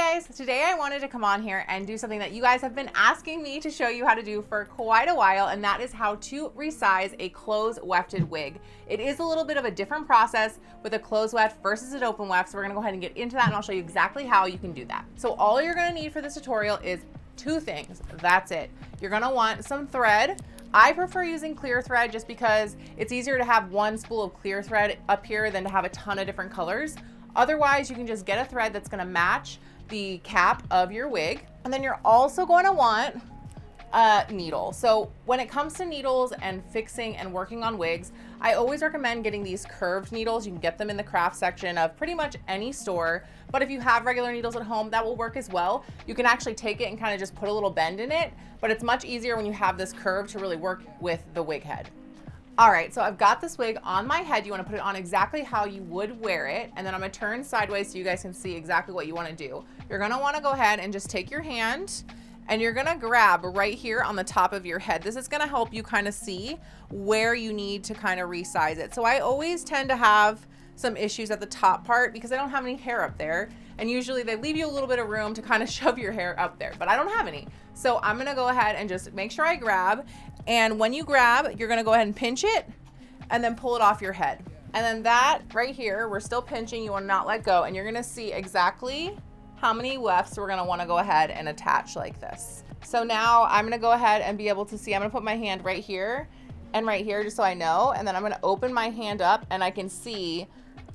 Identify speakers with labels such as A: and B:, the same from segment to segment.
A: Hey guys, today I wanted to come on here and do something that you guys have been asking me to show you how to do for quite a while, and that is how to resize a closed-wefted wig. It is a little bit of a different process with a closed-weft versus an open-weft, so we're gonna go ahead and get into that and I'll show you exactly how you can do that. So all you're gonna need for this tutorial is two things, that's it. You're gonna want some thread. I prefer using clear thread just because it's easier to have one spool of clear thread up here than to have a ton of different colors. Otherwise, you can just get a thread that's gonna match the cap of your wig. And then you're also going to want a needle. So when it comes to needles and fixing and working on wigs, I always recommend getting these curved needles. You can get them in the craft section of pretty much any store, but if you have regular needles at home, that will work as well. You can actually take it and kind of just put a little bend in it, but it's much easier when you have this curve to really work with the wig head. All right, so I've got this wig on my head. You wanna put it on exactly how you would wear it, and then I'm gonna turn sideways so you guys can see exactly what you wanna do. You're gonna wanna go ahead and just take your hand and you're gonna grab right here on the top of your head. This is gonna help you kind of see where you need to kind of resize it. So I always tend to have some issues at the top part because I don't have any hair up there. And usually they leave you a little bit of room to kind of shove your hair up there, but I don't have any. So I'm gonna go ahead and just make sure I grab. And when you grab, you're gonna go ahead and pinch it and then pull it off your head. And then that right here, we're still pinching, you wanna not let go, and you're gonna see exactly how many wefts we're gonna wanna go ahead and attach like this. So now I'm gonna go ahead and be able to see, I'm gonna put my hand right here and right here just so I know, and then I'm gonna open my hand up and I can see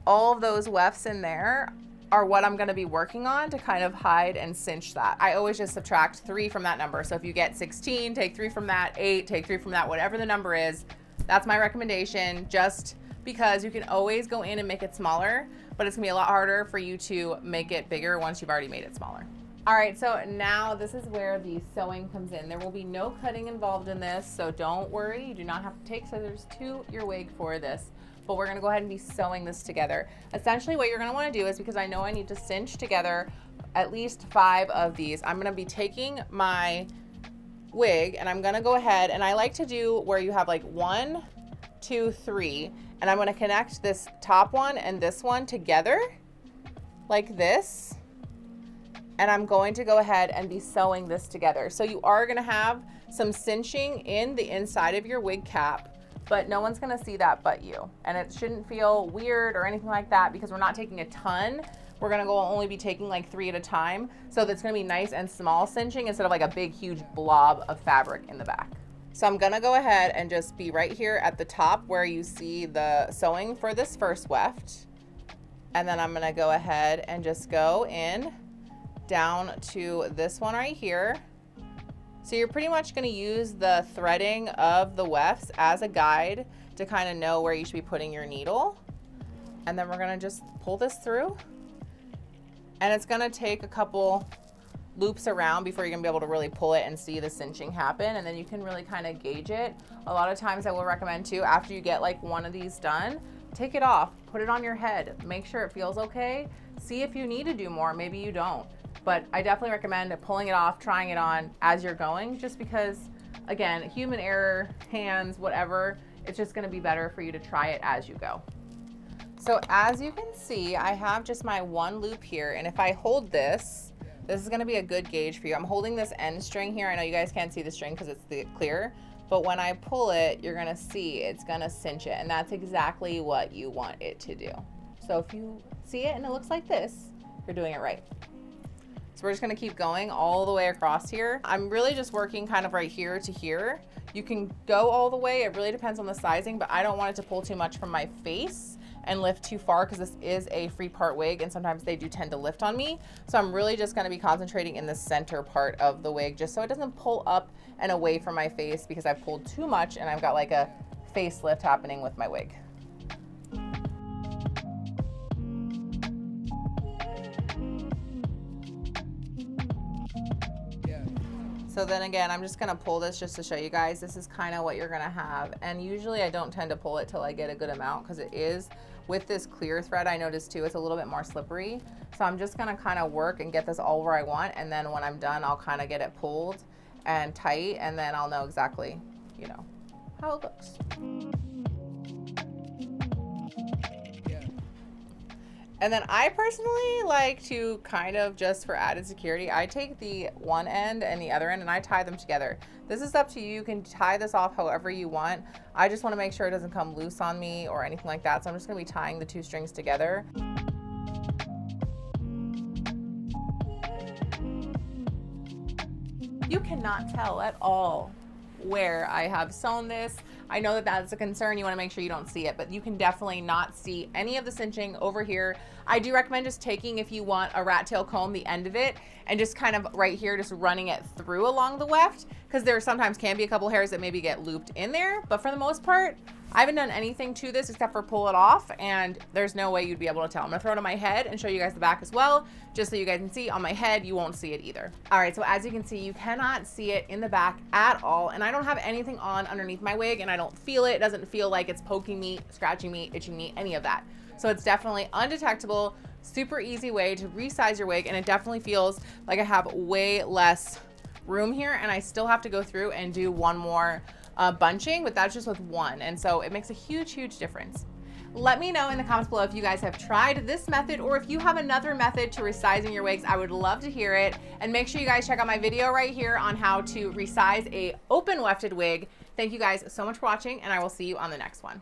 A: all of those wefts in there are what I'm gonna be working on to kind of hide and cinch that. I always just subtract 3 from that number. So if you get 16, take 3 from that, 8, take 3 from that, whatever the number is, that's my recommendation, just because you can always go in and make it smaller, but it's gonna be a lot harder for you to make it bigger once you've already made it smaller. All right, so now this is where the sewing comes in. There will be no cutting involved in this, so don't worry, you do not have to take scissors to your wig for this. But we're gonna go ahead and be sewing this together. Essentially what you're gonna wanna do is, because I know I need to cinch together at least 5 of these, I'm gonna be taking my wig and I'm gonna go ahead, and I like to do where you have like 1, 2, 3, and I'm gonna connect this top one and this one together like this. And I'm going to go ahead and be sewing this together. So you are gonna have some cinching in the inside of your wig cap, but no one's gonna see that but you. And it shouldn't feel weird or anything like that because we're not taking a ton. We're gonna only be taking like 3 at a time. So that's gonna be nice and small cinching instead of like a big, huge blob of fabric in the back. So I'm gonna go ahead and just be right here at the top where you see the sewing for this first weft. And then I'm gonna go ahead and just go in down to this one right here. So you're pretty much gonna use the threading of the wefts as a guide to kind of know where you should be putting your needle. And then we're gonna just pull this through. And it's gonna take a couple loops around before you're gonna be able to really pull it and see the cinching happen. And then you can really kind of gauge it. A lot of times I will recommend too, after you get like one of these done, take it off, put it on your head, make sure it feels okay. See if you need to do more, maybe you don't. But I definitely recommend pulling it off, trying it on as you're going, just because, again, human error, hands, whatever, it's just gonna be better for you to try it as you go. So as you can see, I have just my 1 loop here, and if I hold this, this is gonna be a good gauge for you. I'm holding this end string here. I know you guys can't see the string because it's clear, but when I pull it, you're gonna see it's gonna cinch it, and that's exactly what you want it to do. So if you see it and it looks like this, you're doing it right. So we're just gonna keep going all the way across here. I'm really just working kind of right here to here. You can go all the way, it really depends on the sizing, but I don't want it to pull too much from my face and lift too far because this is a free part wig and sometimes they do tend to lift on me. So I'm really just gonna be concentrating in the center part of the wig just so it doesn't pull up and away from my face because I've pulled too much and I've got like a facelift happening with my wig. So then again, I'm just gonna pull this just to show you guys, this is kind of what you're gonna have. And usually I don't tend to pull it till I get a good amount because it is, with this clear thread I noticed too, it's a little bit more slippery. So I'm just gonna kind of work and get this all where I want. And then when I'm done, I'll kind of get it pulled and tight, and then I'll know exactly, you know, how it looks. And then I personally like to kind of, just for added security, I take the one end and the other end and I tie them together. This is up to you. You can tie this off however you want. I just want to make sure it doesn't come loose on me or anything like that. So I'm just going to be tying the two strings together. You cannot tell at all where I have sewn this. I know that that's a concern. You want to make sure you don't see it, but you can definitely not see any of the cinching over here. I do recommend just taking, if you want, a rat tail comb, the end of it, and just kind of right here, just running it through along the weft, because there sometimes can be a couple hairs that maybe get looped in there, but for the most part, I haven't done anything to this except for pull it off, and there's no way you'd be able to tell. I'm gonna throw it on my head and show you guys the back as well, just so you guys can see. On my head, you won't see it either. All right, so as you can see, you cannot see it in the back at all, and I don't have anything on underneath my wig, and I don't feel it. It doesn't feel like it's poking me, scratching me, itching me, any of that. So it's definitely undetectable, super easy way to resize your wig, and it definitely feels like I have way less room here, and I still have to go through and do one more bunching, but that's just with one, and so it makes a huge difference. Let me know in the comments below if you guys have tried this method or if you have another method to resizing your wigs. I would love to hear it, and make sure you guys check out my video right here on how to resize a open wefted wig. Thank you guys so much for watching, and I will see you on the next one.